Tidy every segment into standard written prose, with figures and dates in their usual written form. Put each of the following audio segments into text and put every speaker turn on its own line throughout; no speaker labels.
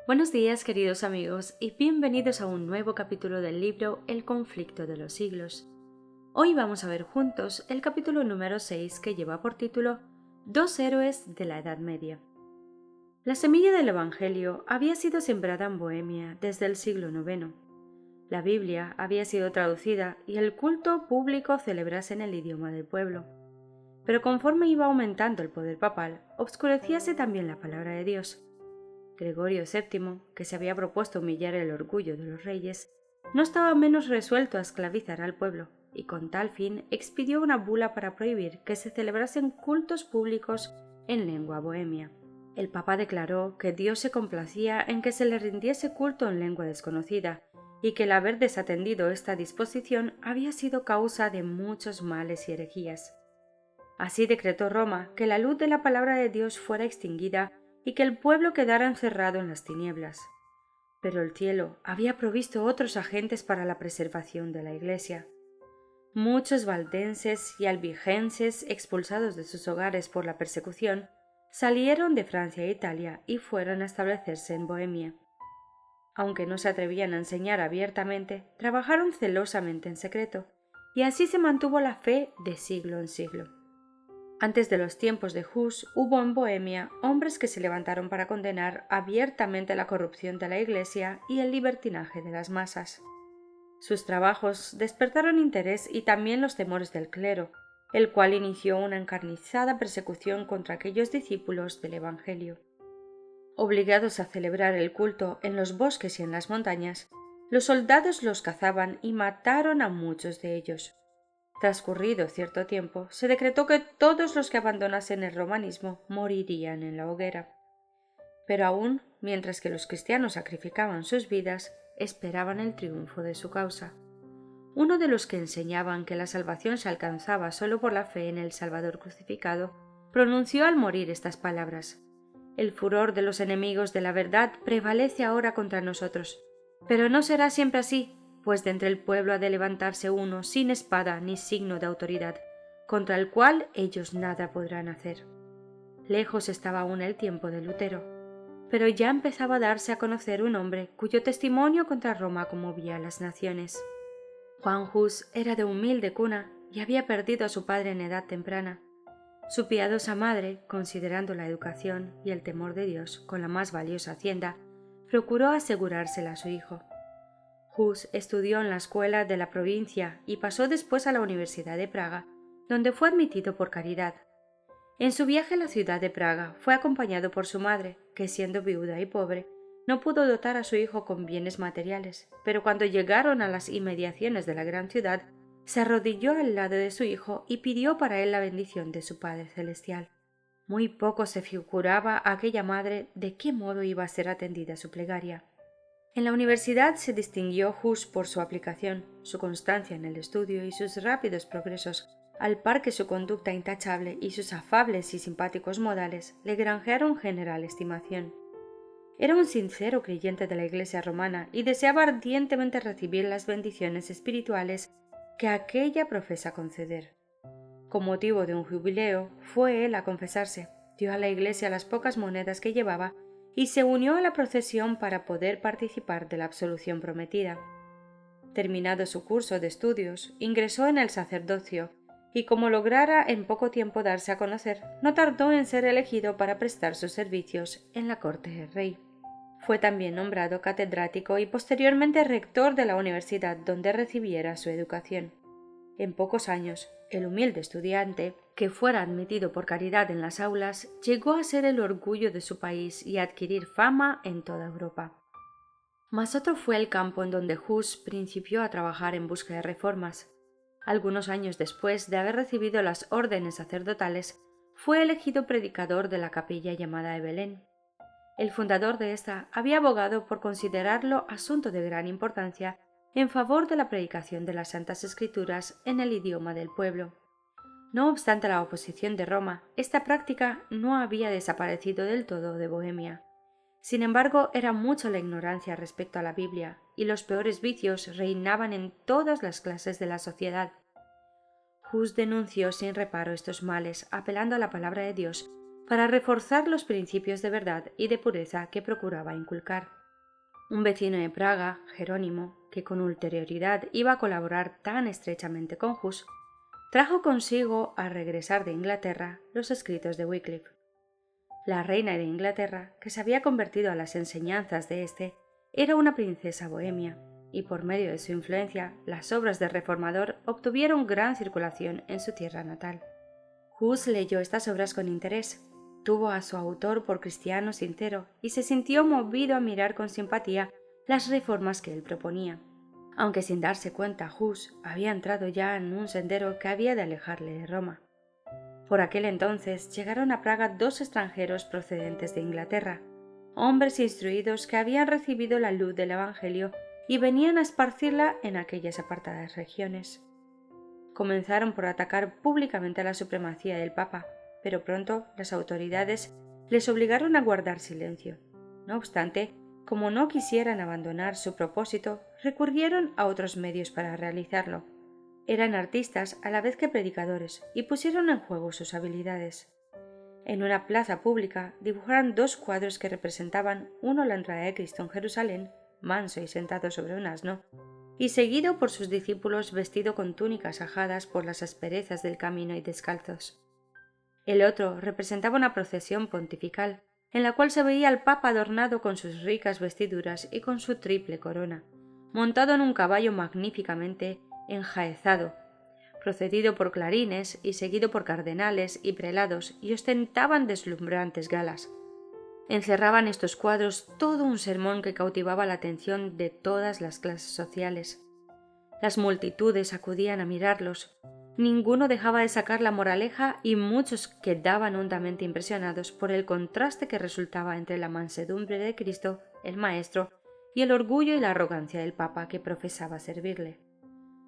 Buenos días, queridos amigos, y bienvenidos a un nuevo capítulo del libro El conflicto de los siglos. Hoy vamos a ver juntos el capítulo número 6 que lleva por título Dos héroes de la Edad Media. La semilla del Evangelio había sido sembrada en Bohemia desde el siglo IX. La Biblia había sido traducida y el culto público celebrase en el idioma del pueblo. Pero conforme iba aumentando el poder papal, obscurecíase también la palabra de Dios. Gregorio VII, que se había propuesto humillar el orgullo de los reyes, no estaba menos resuelto a esclavizar al pueblo, y con tal fin expidió una bula para prohibir que se celebrasen cultos públicos en lengua bohemia. El papa declaró que Dios se complacía en que se le rindiese culto en lengua desconocida, y que el haber desatendido esta disposición había sido causa de muchos males y herejías. Así decretó Roma que la luz de la palabra de Dios fuera extinguida y que el pueblo quedara encerrado en las tinieblas. Pero el cielo había provisto otros agentes para la preservación de la Iglesia. Muchos valdenses y albigenses, expulsados de sus hogares por la persecución, salieron de Francia e Italia y fueron a establecerse en Bohemia. Aunque no se atrevían a enseñar abiertamente, trabajaron celosamente en secreto, y así se mantuvo la fe de siglo en siglo. Antes de los tiempos de Hus hubo en Bohemia hombres que se levantaron para condenar abiertamente la corrupción de la Iglesia y el libertinaje de las masas. Sus trabajos despertaron interés y también los temores del clero, el cual inició una encarnizada persecución contra aquellos discípulos del Evangelio. Obligados a celebrar el culto en los bosques y en las montañas, los soldados los cazaban y mataron a muchos de ellos. Transcurrido cierto tiempo, se decretó que todos los que abandonasen el romanismo morirían en la hoguera. Pero aún, mientras que los cristianos sacrificaban sus vidas, esperaban el triunfo de su causa. Uno de los que enseñaban que la salvación se alcanzaba solo por la fe en el Salvador crucificado, pronunció al morir estas palabras: «El furor de los enemigos de la verdad prevalece ahora contra nosotros, pero no será siempre así, pues de entre el pueblo ha de levantarse uno sin espada ni signo de autoridad, contra el cual ellos nada podrán hacer». Lejos estaba aún el tiempo de Lutero, pero ya empezaba a darse a conocer un hombre cuyo testimonio contra Roma conmovía a las naciones. Juan Hus era de humilde cuna y había perdido a su padre en edad temprana. Su piadosa madre, considerando la educación y el temor de Dios con la más valiosa hacienda, procuró asegurársela a su hijo. Hus estudió en la escuela de la provincia y pasó después a la Universidad de Praga, donde fue admitido por caridad. En su viaje a la ciudad de Praga fue acompañado por su madre, que siendo viuda y pobre, no pudo dotar a su hijo con bienes materiales, pero cuando llegaron a las inmediaciones de la gran ciudad, se arrodilló al lado de su hijo y pidió para él la bendición de su Padre Celestial. Muy poco se figuraba a aquella madre de qué modo iba a ser atendida su plegaria. En la universidad se distinguió Hus por su aplicación, su constancia en el estudio y sus rápidos progresos, al par que su conducta intachable y sus afables y simpáticos modales le granjearon general estimación. Era un sincero creyente de la Iglesia romana y deseaba ardientemente recibir las bendiciones espirituales que aquella profesa conceder. Con motivo de un jubileo, fue él a confesarse, dio a la Iglesia las pocas monedas que llevaba y se unió a la procesión para poder participar de la absolución prometida. Terminado su curso de estudios, ingresó en el sacerdocio y, como lograra en poco tiempo darse a conocer, no tardó en ser elegido para prestar sus servicios en la corte del rey. Fue también nombrado catedrático y posteriormente rector de la universidad donde recibiera su educación. En pocos años, el humilde estudiante, que fuera admitido por caridad en las aulas, llegó a ser el orgullo de su país y a adquirir fama en toda Europa. Mas otro fue el campo en donde Hus principió a trabajar en busca de reformas. Algunos años después de haber recibido las órdenes sacerdotales, fue elegido predicador de la capilla llamada de Belén. El fundador de esta había abogado por considerarlo asunto de gran importancia en favor de la predicación de las Santas Escrituras en el idioma del pueblo. No obstante la oposición de Roma, esta práctica no había desaparecido del todo de Bohemia. Sin embargo, era mucha la ignorancia respecto a la Biblia, y los peores vicios reinaban en todas las clases de la sociedad. Hus denunció sin reparo estos males, apelando a la palabra de Dios para reforzar los principios de verdad y de pureza que procuraba inculcar. Un vecino de Praga, Jerónimo, que con ulterioridad iba a colaborar tan estrechamente con Hus, trajo consigo, al regresar de Inglaterra, los escritos de Wycliffe. La reina de Inglaterra, que se había convertido a las enseñanzas de éste, era una princesa bohemia, y por medio de su influencia, las obras del reformador obtuvieron gran circulación en su tierra natal. Hus leyó estas obras con interés, tuvo a su autor por cristiano sincero y se sintió movido a mirar con simpatía las reformas que él proponía. Aunque sin darse cuenta, Hus había entrado ya en un sendero que había de alejarle de Roma. Por aquel entonces llegaron a Praga 2 extranjeros procedentes de Inglaterra, hombres instruidos que habían recibido la luz del Evangelio y venían a esparcirla en aquellas apartadas regiones. Comenzaron por atacar públicamente la supremacía del Papa, pero pronto las autoridades les obligaron a guardar silencio. No obstante, como no quisieran abandonar su propósito, recurrieron a otros medios para realizarlo. Eran artistas a la vez que predicadores y pusieron en juego sus habilidades. En una plaza pública dibujaron 2 cuadros que representaban uno la entrada de Cristo en Jerusalén, manso y sentado sobre un asno, y seguido por sus discípulos vestido con túnicas ajadas por las asperezas del camino y descalzos. El otro representaba una procesión pontifical, en la cual se veía al Papa adornado con sus ricas vestiduras y con su triple corona, montado en un caballo magníficamente enjaezado, precedido por clarines y seguido por cardenales y prelados, y ostentaban deslumbrantes galas. Encerraban estos cuadros todo un sermón que cautivaba la atención de todas las clases sociales. Las multitudes acudían a mirarlos. Ninguno dejaba de sacar la moraleja y muchos quedaban hondamente impresionados por el contraste que resultaba entre la mansedumbre de Cristo, el Maestro, y el orgullo y la arrogancia del Papa que profesaba servirle.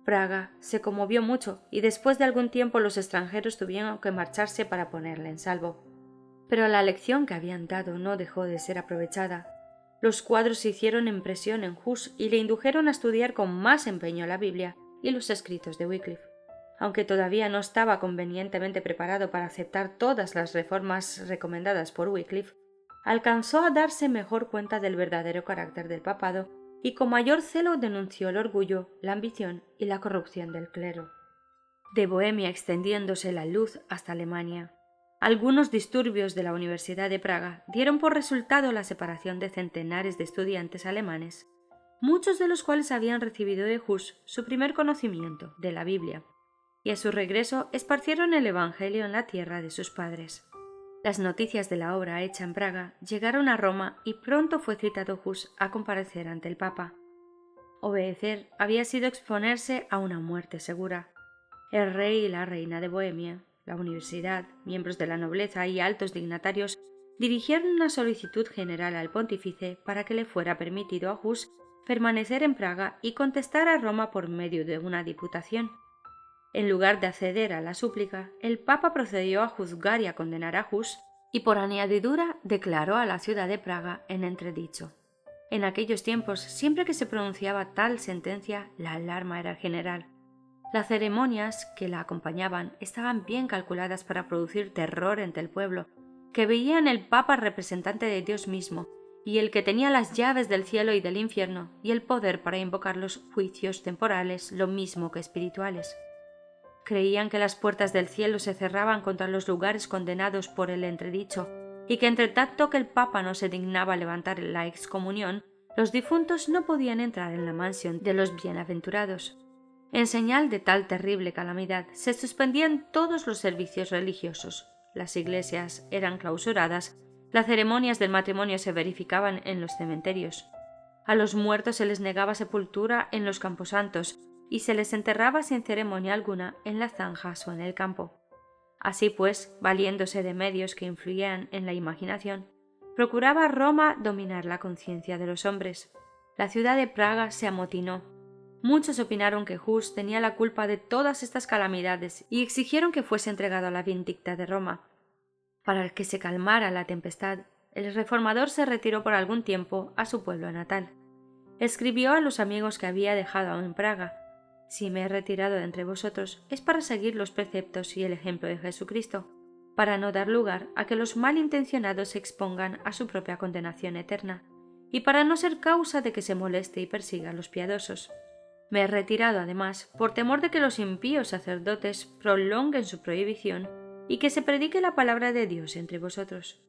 Praga se conmovió mucho y después de algún tiempo los extranjeros tuvieron que marcharse para ponerle en salvo. Pero la lección que habían dado no dejó de ser aprovechada. Los cuadros hicieron impresión en Hus y le indujeron a estudiar con más empeño la Biblia y los escritos de Wycliffe. Aunque todavía no estaba convenientemente preparado para aceptar todas las reformas recomendadas por Wycliffe, alcanzó a darse mejor cuenta del verdadero carácter del papado y con mayor celo denunció el orgullo, la ambición y la corrupción del clero. De Bohemia extendiéndose la luz hasta Alemania. Algunos disturbios de la Universidad de Praga dieron por resultado la separación de centenares de estudiantes alemanes, muchos de los cuales habían recibido de Hus su primer conocimiento de la Biblia, y a su regreso esparcieron el Evangelio en la tierra de sus padres. Las noticias de la obra hecha en Praga llegaron a Roma y pronto fue citado Hus a comparecer ante el Papa. Obedecer había sido exponerse a una muerte segura. El rey y la reina de Bohemia, la universidad, miembros de la nobleza y altos dignatarios dirigieron una solicitud general al pontífice para que le fuera permitido a Hus permanecer en Praga y contestar a Roma por medio de una diputación. En lugar de acceder a la súplica, el Papa procedió a juzgar y a condenar a Hus y por añadidura declaró a la ciudad de Praga en entredicho. En aquellos tiempos, siempre que se pronunciaba tal sentencia, la alarma era general. Las ceremonias que la acompañaban estaban bien calculadas para producir terror entre el pueblo, que veía en el Papa representante de Dios mismo y el que tenía las llaves del cielo y del infierno y el poder para invocar los juicios temporales lo mismo que espirituales. Creían que las puertas del cielo se cerraban contra los lugares condenados por el entredicho y que entre tanto que el Papa no se dignaba levantar la excomunión, los difuntos no podían entrar en la mansión de los bienaventurados. En señal de tal terrible calamidad, se suspendían todos los servicios religiosos, las iglesias eran clausuradas, las ceremonias del matrimonio se verificaban en los cementerios. A los muertos se les negaba sepultura en los camposantos y se les enterraba sin ceremonia alguna en las zanjas o en el campo. Así pues, valiéndose de medios que influían en la imaginación, procuraba Roma dominar la conciencia de los hombres. La ciudad de Praga se amotinó. Muchos opinaron que Hus tenía la culpa de todas estas calamidades y exigieron que fuese entregado a la vindicta de Roma. Para que se calmara la tempestad, el reformador se retiró por algún tiempo a su pueblo natal. Escribió a los amigos que había dejado en Praga: «Si me he retirado de entre vosotros es para seguir los preceptos y el ejemplo de Jesucristo. para no dar lugar a que los malintencionados se expongan a su propia condenación eterna, y para no ser causa de que se moleste y persiga a los piadosos. Me he retirado, además, por temor de que los impíos sacerdotes prolonguen su prohibición y que se predique la palabra de Dios entre vosotros.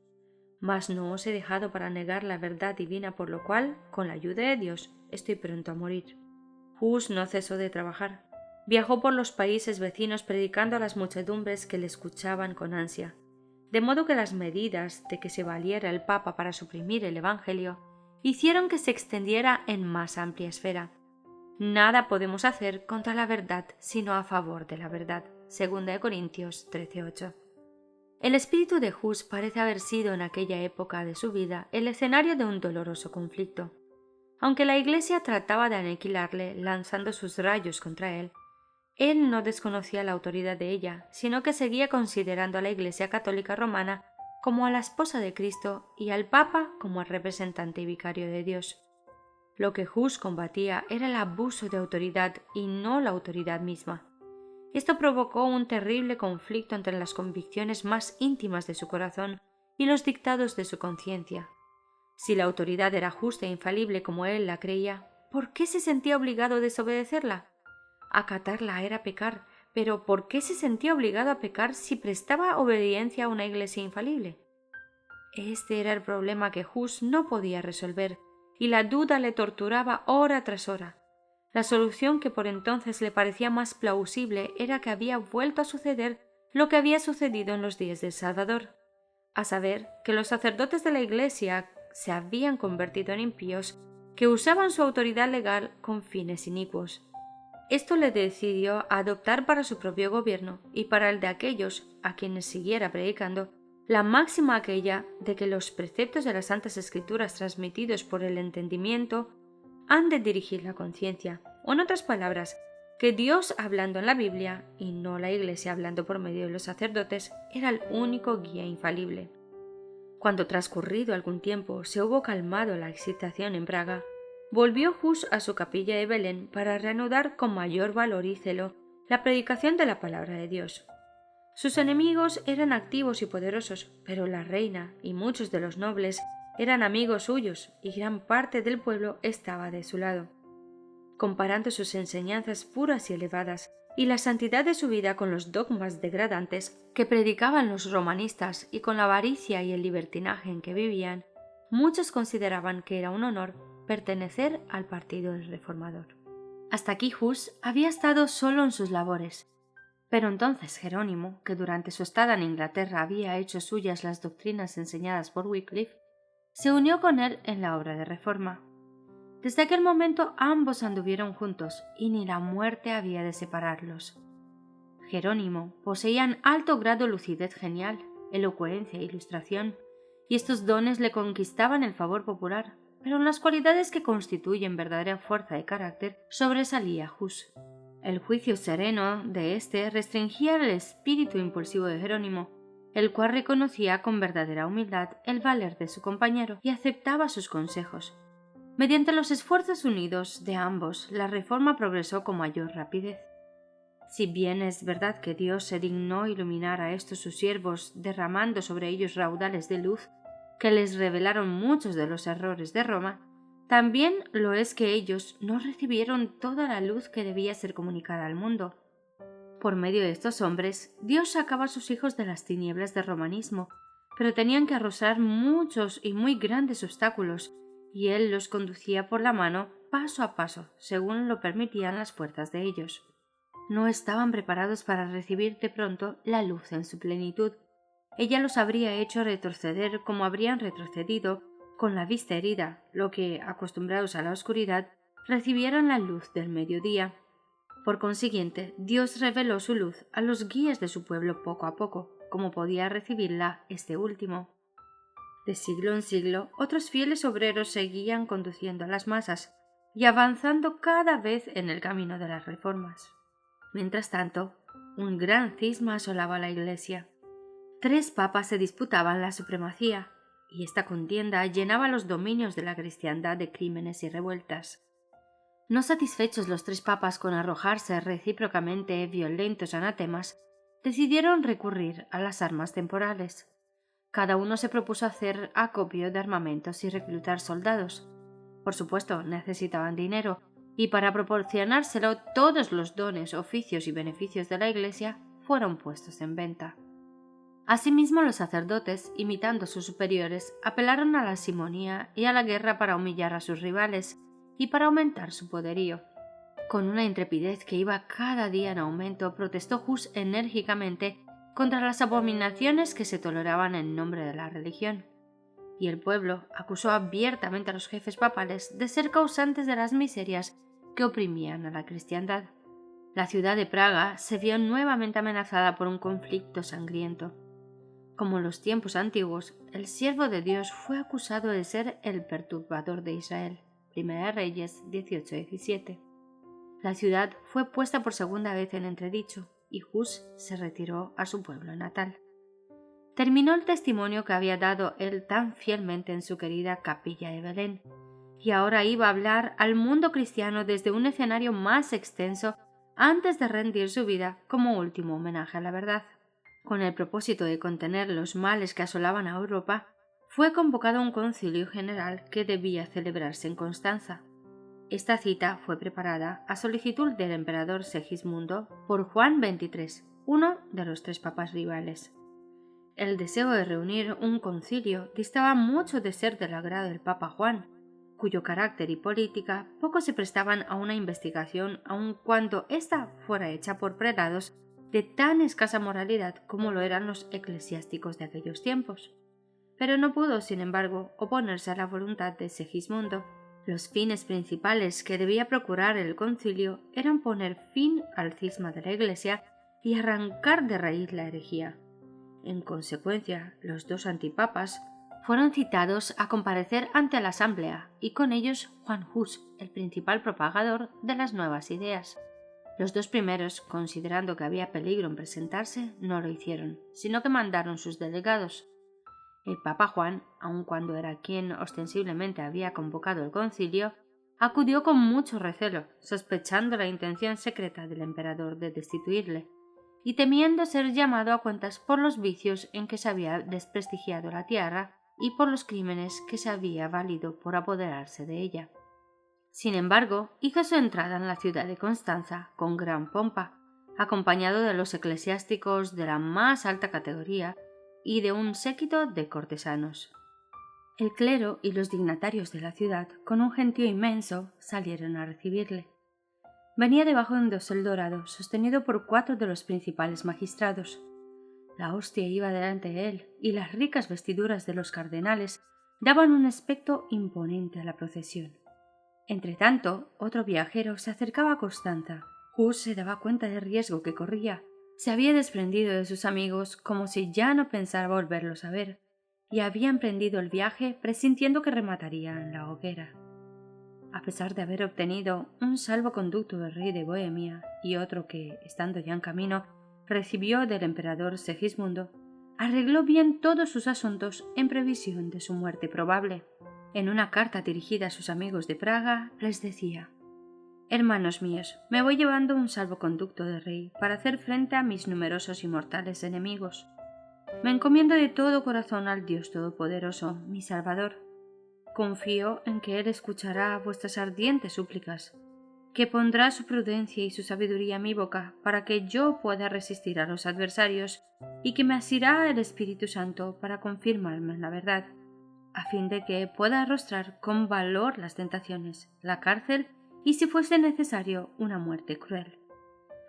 Mas no os he dejado para negar la verdad divina, por lo cual, con la ayuda de Dios, estoy pronto a morir. Hus no cesó de trabajar. Viajó por los países vecinos predicando a las muchedumbres que le escuchaban con ansia, de modo que las medidas de que se valiera el Papa para suprimir el Evangelio hicieron que se extendiera en más amplia esfera. Nada podemos hacer contra la verdad sino a favor de la verdad. 2 Corintios 13:8. El espíritu de Hus parece haber sido en aquella época de su vida el escenario de un doloroso conflicto. Aunque la Iglesia trataba de aniquilarle lanzando sus rayos contra él no desconocía la autoridad de ella, sino que seguía considerando a la Iglesia católica romana como a la esposa de Cristo y al Papa como al representante y vicario de Dios. Lo que Hus combatía era el abuso de autoridad y no la autoridad misma. Esto provocó un terrible conflicto entre las convicciones más íntimas de su corazón y los dictados de su conciencia. Si la autoridad era justa e infalible como él la creía, ¿por qué se sentía obligado a desobedecerla? Acatarla era pecar, pero ¿por qué se sentía obligado a pecar si prestaba obediencia a una iglesia infalible? Este era el problema que Hus no podía resolver, y la duda le torturaba hora tras hora. La solución que por entonces le parecía más plausible era que había vuelto a suceder lo que había sucedido en los días del Salvador, a saber, que los sacerdotes de la Iglesia se habían convertido en impíos que usaban su autoridad legal con fines inicuos. Esto le decidió a adoptar para su propio gobierno y para el de aquellos a quienes siguiera predicando la máxima aquella de que los preceptos de las Santas Escrituras transmitidos por el entendimiento han de dirigir la conciencia, o en otras palabras, que Dios hablando en la Biblia y no la Iglesia hablando por medio de los sacerdotes era el único guía infalible. Cuando transcurrido algún tiempo se hubo calmado la excitación en Praga, volvió Hus a su capilla de Belén para reanudar con mayor valor y celo la predicación de la palabra de Dios. Sus enemigos eran activos y poderosos, pero la reina y muchos de los nobles eran amigos suyos y gran parte del pueblo estaba de su lado. Comparando sus enseñanzas puras y elevadas y la santidad de su vida con los dogmas degradantes que predicaban los romanistas y con la avaricia y el libertinaje en que vivían, muchos consideraban que era un honor pertenecer al partido del reformador. Hasta aquí Hus había estado solo en sus labores, pero entonces Jerónimo, que durante su estada en Inglaterra había hecho suyas las doctrinas enseñadas por Wycliffe, se unió con él en la obra de reforma. Desde aquel momento ambos anduvieron juntos y ni la muerte había de separarlos. Jerónimo poseía en alto grado lucidez genial, elocuencia e ilustración, y estos dones le conquistaban el favor popular, pero en las cualidades que constituyen verdadera fuerza de carácter sobresalía Hus. El juicio sereno de éste restringía el espíritu impulsivo de Jerónimo, el cual reconocía con verdadera humildad el valer de su compañero y aceptaba sus consejos. Mediante los esfuerzos unidos de ambos, la reforma progresó con mayor rapidez. Si bien es verdad que Dios se dignó iluminar a estos sus siervos, derramando sobre ellos raudales de luz que les revelaron muchos de los errores de Roma, también lo es que ellos no recibieron toda la luz que debía ser comunicada al mundo. Por medio de estos hombres, Dios sacaba a sus hijos de las tinieblas del romanismo, pero tenían que arrostrar muchos y muy grandes obstáculos, y Él los conducía por la mano paso a paso, según lo permitían las fuerzas de ellos. No estaban preparados para recibir de pronto la luz en su plenitud. Ella los habría hecho retroceder como habrían retrocedido con la vista herida, lo que, acostumbrados a la oscuridad, recibieron la luz del mediodía. Por consiguiente, Dios reveló su luz a los guías de su pueblo poco a poco, como podía recibirla este último. De siglo en siglo, otros fieles obreros seguían conduciendo a las masas y avanzando cada vez en el camino de las reformas. Mientras tanto, un gran cisma asolaba la Iglesia. 3 papas se disputaban la supremacía, y esta contienda llenaba los dominios de la cristiandad de crímenes y revueltas. No satisfechos los 3 papas con arrojarse recíprocamente violentos anatemas, decidieron recurrir a las armas temporales. Cada uno se propuso hacer acopio de armamentos y reclutar soldados. Por supuesto, necesitaban dinero, y para proporcionárselo todos los dones, oficios y beneficios de la Iglesia fueron puestos en venta. Asimismo, los sacerdotes, imitando a sus superiores, apelaron a la simonía y a la guerra para humillar a sus rivales y para aumentar su poderío. Con una intrepidez que iba cada día en aumento, protestó Hus enérgicamente contra las abominaciones que se toleraban en nombre de la religión. Y el pueblo acusó abiertamente a los jefes papales de ser causantes de las miserias que oprimían a la cristiandad. La ciudad de Praga se vio nuevamente amenazada por un conflicto sangriento. Como en los tiempos antiguos, el siervo de Dios fue acusado de ser el perturbador de Israel. Primera de Reyes 18-17. La ciudad fue puesta por segunda vez en entredicho y Hus se retiró a su pueblo natal. Terminó el testimonio que había dado él tan fielmente en su querida capilla de Belén, y ahora iba a hablar al mundo cristiano desde un escenario más extenso antes de rendir su vida como último homenaje a la verdad. Con el propósito de contener los males que asolaban a Europa, fue convocado un concilio general que debía celebrarse en Constanza. Esta cita fue preparada a solicitud del emperador Segismundo por Juan XXIII, uno de los tres papas rivales. El deseo de reunir un concilio distaba mucho de ser del agrado del Papa Juan, cuyo carácter y política poco se prestaban a una investigación aun cuando ésta fuera hecha por prelados de tan escasa moralidad como lo eran los eclesiásticos de aquellos tiempos. Pero no pudo, sin embargo, oponerse a la voluntad de Segismundo. Los fines principales que debía procurar el concilio eran poner fin al cisma de la Iglesia y arrancar de raíz la herejía. En consecuencia, los dos antipapas fueron citados a comparecer ante la asamblea y con ellos Juan Hus, el principal propagador de las nuevas ideas. Los dos primeros, considerando que había peligro en presentarse, no lo hicieron, sino que mandaron sus delegados. El Papa Juan, aun cuando era quien ostensiblemente había convocado el concilio, acudió con mucho recelo, sospechando la intención secreta del emperador de destituirle, y temiendo ser llamado a cuentas por los vicios en que se había desprestigiado la tierra y por los crímenes que se había valido por apoderarse de ella. Sin embargo, hizo su entrada en la ciudad de Constanza con gran pompa, acompañado de los eclesiásticos de la más alta categoría y de un séquito de cortesanos. El clero y los dignatarios de la ciudad, con un gentío inmenso, salieron a recibirle. Venía debajo de un dosel dorado, sostenido por 4 de los principales magistrados. La hostia iba delante de él, y las ricas vestiduras de los cardenales daban un aspecto imponente a la procesión. Entretanto, otro viajero se acercaba a Constanza. Hus se daba cuenta del riesgo que corría. Se había desprendido de sus amigos como si ya no pensara volverlos a ver, y había emprendido el viaje presintiendo que remataría en la hoguera. A pesar de haber obtenido un salvoconducto del rey de Bohemia y otro que, estando ya en camino, recibió del emperador Segismundo, arregló bien todos sus asuntos en previsión de su muerte probable. En una carta dirigida a sus amigos de Praga les decía: «Hermanos míos, me voy llevando un salvoconducto del rey para hacer frente a mis numerosos y mortales enemigos. Me encomiendo de todo corazón al Dios Todopoderoso, mi Salvador. Confío en que Él escuchará vuestras ardientes súplicas, que pondrá su prudencia y su sabiduría en mi boca para que yo pueda resistir a los adversarios y que me asirá el Espíritu Santo para confirmarme en la verdad, a fin de que pueda arrostrar con valor las tentaciones, la cárcel y, si fuese necesario, una muerte cruel.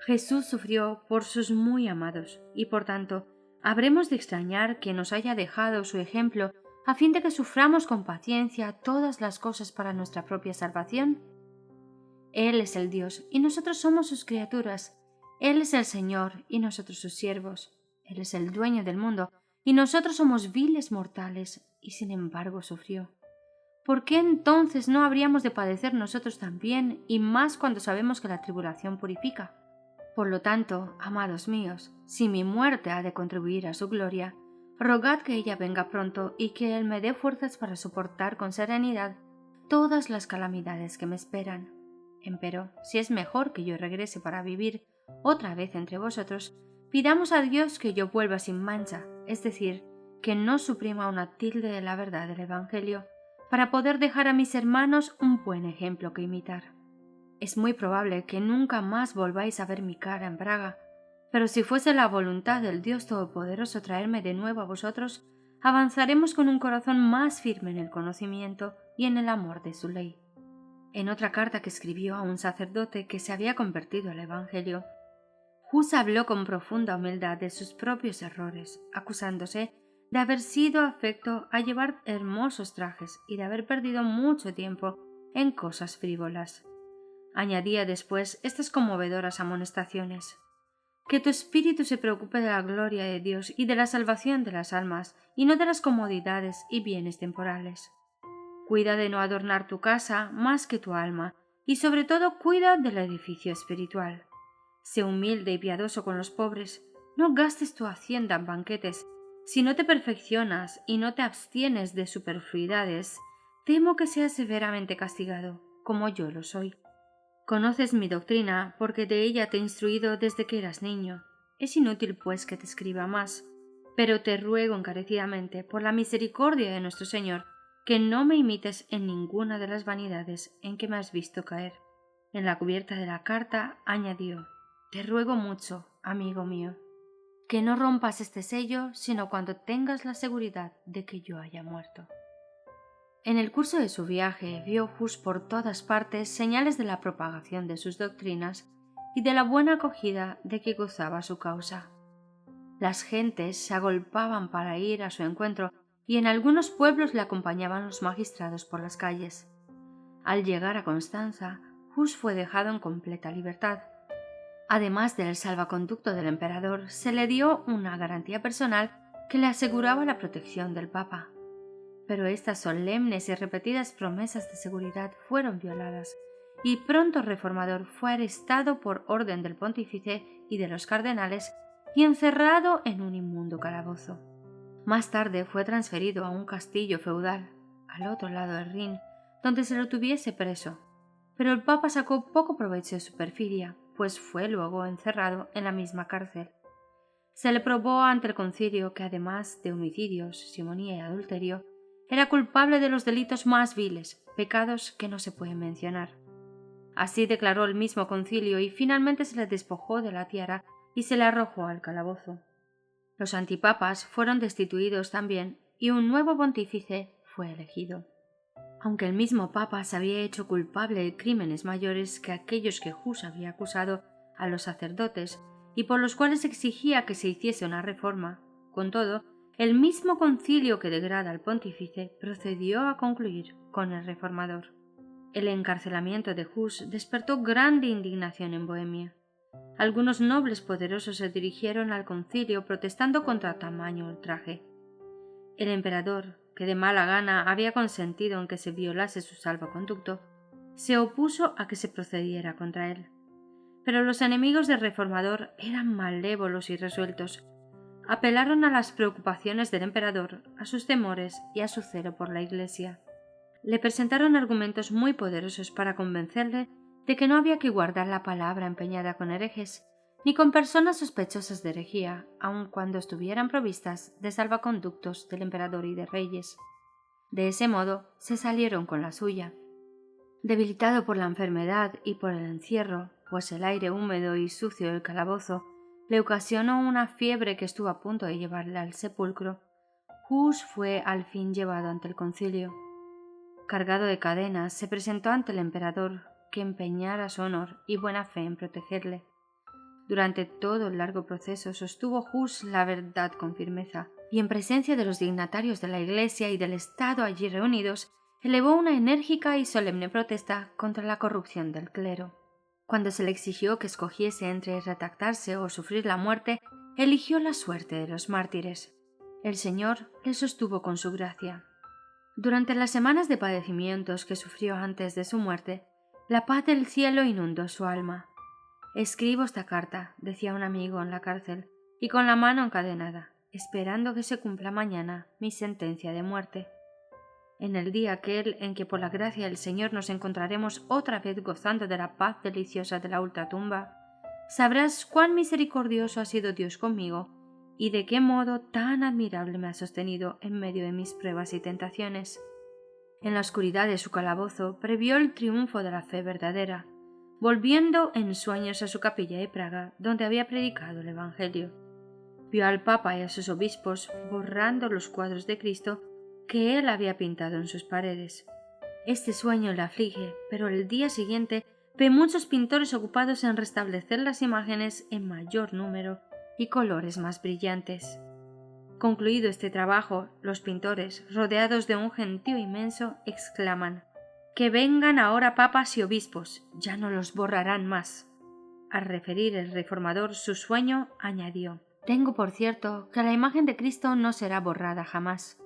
Jesús sufrió por sus muy amados y, por tanto, habremos de extrañar que nos haya dejado su ejemplo a fin de que suframos con paciencia todas las cosas para nuestra propia salvación. Él es el Dios y nosotros somos sus criaturas. Él es el Señor y nosotros sus siervos. Él es el dueño del mundo y nosotros somos viles mortales, y sin embargo sufrió. ¿Por qué entonces no habríamos de padecer nosotros también, y más cuando sabemos que la tribulación purifica? Por lo tanto, amados míos, si mi muerte ha de contribuir a su gloria, rogad que ella venga pronto y que Él me dé fuerzas para soportar con serenidad todas las calamidades que me esperan. Empero, si es mejor que yo regrese para vivir otra vez entre vosotros, pidamos a Dios que yo vuelva sin mancha, es decir, que no suprima una tilde de la verdad del Evangelio, para poder dejar a mis hermanos un buen ejemplo que imitar. Es muy probable que nunca más volváis a ver mi cara en Praga, pero si fuese la voluntad del Dios Todopoderoso traerme de nuevo a vosotros, avanzaremos con un corazón más firme en el conocimiento y en el amor de su ley. En otra carta que escribió a un sacerdote que se había convertido al Evangelio, Hus habló con profunda humildad de sus propios errores, acusándose de haber sido afecto a llevar hermosos trajes y de haber perdido mucho tiempo en cosas frívolas. Añadía después estas conmovedoras amonestaciones: que tu espíritu se preocupe de la gloria de Dios y de la salvación de las almas, y no de las comodidades y bienes temporales. Cuida de no adornar tu casa más que tu alma, y sobre todo cuida del edificio espiritual. Sé humilde y piadoso con los pobres, no gastes tu hacienda en banquetes. Si no te perfeccionas y no te abstienes de superfluidades, temo que seas severamente castigado, como yo lo soy. Conoces mi doctrina, porque de ella te he instruido desde que eras niño. Es inútil, pues, que te escriba más, pero te ruego encarecidamente, por la misericordia de nuestro Señor, que no me imites en ninguna de las vanidades en que me has visto caer. En la cubierta de la carta añadió: te ruego mucho, amigo mío, que no rompas este sello sino cuando tengas la seguridad de que yo haya muerto. En el curso de su viaje vio Hus por todas partes señales de la propagación de sus doctrinas y de la buena acogida de que gozaba su causa. Las gentes se agolpaban para ir a su encuentro y en algunos pueblos le acompañaban los magistrados por las calles. Al llegar a Constanza, Hus fue dejado en completa libertad. Además del salvaconducto del emperador, se le dio una garantía personal que le aseguraba la protección del Papa. Pero estas solemnes y repetidas promesas de seguridad fueron violadas, y pronto el reformador fue arrestado por orden del pontífice y de los cardenales y encerrado en un inmundo calabozo. Más tarde fue transferido a un castillo feudal, al otro lado del Rin, donde se lo tuviese preso, pero el Papa sacó poco provecho de su perfidia, pues fue luego encerrado en la misma cárcel. Se le probó ante el concilio que, además de homicidios, simonía y adulterio, era culpable de los delitos más viles, pecados que no se pueden mencionar. Así declaró el mismo concilio y finalmente se le despojó de la tiara y se le arrojó al calabozo. Los antipapas fueron destituidos también y un nuevo pontífice fue elegido. Aunque el mismo papa se había hecho culpable de crímenes mayores que aquellos que Hus había acusado a los sacerdotes y por los cuales exigía que se hiciese una reforma, con todo, el mismo concilio que degrada al pontífice procedió a concluir con el reformador. El encarcelamiento de Hus despertó grande indignación en Bohemia. Algunos nobles poderosos se dirigieron al concilio protestando contra tamaño ultraje. El emperador, que de mala gana había consentido en que se violase su salvoconducto, se opuso a que se procediera contra él. Pero los enemigos del reformador eran malévolos y resueltos. Apelaron a las preocupaciones del emperador, a sus temores y a su celo por la Iglesia. Le presentaron argumentos muy poderosos para convencerle de que no había que guardar la palabra empeñada con herejes, ni con personas sospechosas de herejía, aun cuando estuvieran provistas de salvaconductos del emperador y de reyes. De ese modo se salieron con la suya. Debilitado por la enfermedad y por el encierro, pues el aire húmedo y sucio del calabozo le ocasionó una fiebre que estuvo a punto de llevarle al sepulcro, Hus fue al fin llevado ante el concilio. Cargado de cadenas, se presentó ante el emperador, que empeñara su honor y buena fe en protegerle. Durante todo el largo proceso sostuvo Hus la verdad con firmeza, y en presencia de los dignatarios de la Iglesia y del Estado allí reunidos, elevó una enérgica y solemne protesta contra la corrupción del clero. Cuando se le exigió que escogiese entre retractarse o sufrir la muerte, eligió la suerte de los mártires. El Señor le sostuvo con su gracia. Durante las semanas de padecimientos que sufrió antes de su muerte, la paz del cielo inundó su alma. «Escribo esta carta», decía un amigo en la cárcel, y con la mano encadenada, esperando que se cumpla mañana mi sentencia de muerte. En el día aquel en que por la gracia del Señor nos encontraremos otra vez gozando de la paz deliciosa de la ultratumba, sabrás cuán misericordioso ha sido Dios conmigo y de qué modo tan admirable me ha sostenido en medio de mis pruebas y tentaciones. En la oscuridad de su calabozo previó el triunfo de la fe verdadera, volviendo en sueños a su capilla de Praga, donde había predicado el Evangelio. Vio al Papa y a sus obispos borrando los cuadros de Cristo que él había pintado en sus paredes. Este sueño le aflige, pero el día siguiente ve muchos pintores ocupados en restablecer las imágenes en mayor número y colores más brillantes. Concluido este trabajo, los pintores, rodeados de un gentío inmenso, exclaman: «¡Que vengan ahora papas y obispos! ¡Ya no los borrarán más!». Al referir el reformador su sueño, añadió: «Tengo por cierto que la imagen de Cristo no será borrada jamás.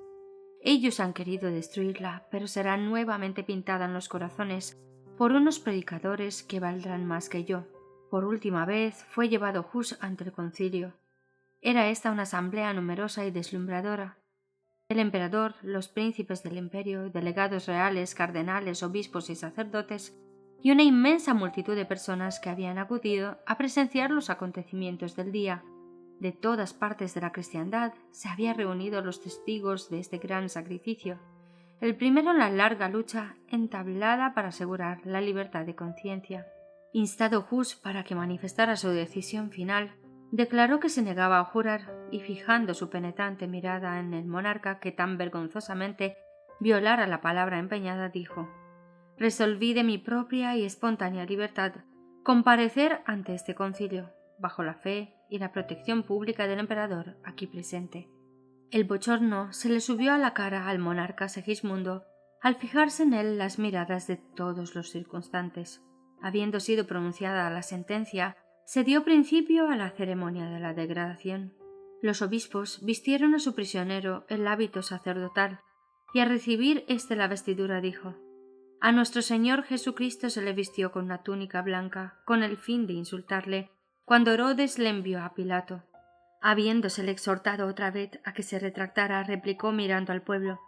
Ellos han querido destruirla, pero será nuevamente pintada en los corazones por unos predicadores que valdrán más que yo». Por última vez fue llevado Hus ante el concilio. Era esta una asamblea numerosa y deslumbradora. El emperador, los príncipes del imperio, delegados reales, cardenales, obispos y sacerdotes, y una inmensa multitud de personas que habían acudido a presenciar los acontecimientos del día. De todas partes de la cristiandad se habían reunido los testigos de este gran sacrificio, el primero en la larga lucha entablada para asegurar la libertad de conciencia. Instado Hus para que manifestara su decisión final, declaró que se negaba a jurar y, fijando su penetrante mirada en el monarca que tan vergonzosamente violara la palabra empeñada, dijo: «Resolví de mi propia y espontánea libertad comparecer ante este concilio, bajo la fe y la protección pública del emperador aquí presente». El bochorno se le subió a la cara al monarca Segismundo al fijarse en él las miradas de todos los circunstantes. Habiendo sido pronunciada la sentencia, se dio principio a la ceremonia de la degradación. Los obispos vistieron a su prisionero el hábito sacerdotal, y al recibir éste la vestidura dijo: «A nuestro Señor Jesucristo se le vistió con una túnica blanca, con el fin de insultarle, cuando Herodes le envió a Pilato». Habiéndosele exhortado otra vez a que se retractara, replicó mirando al pueblo: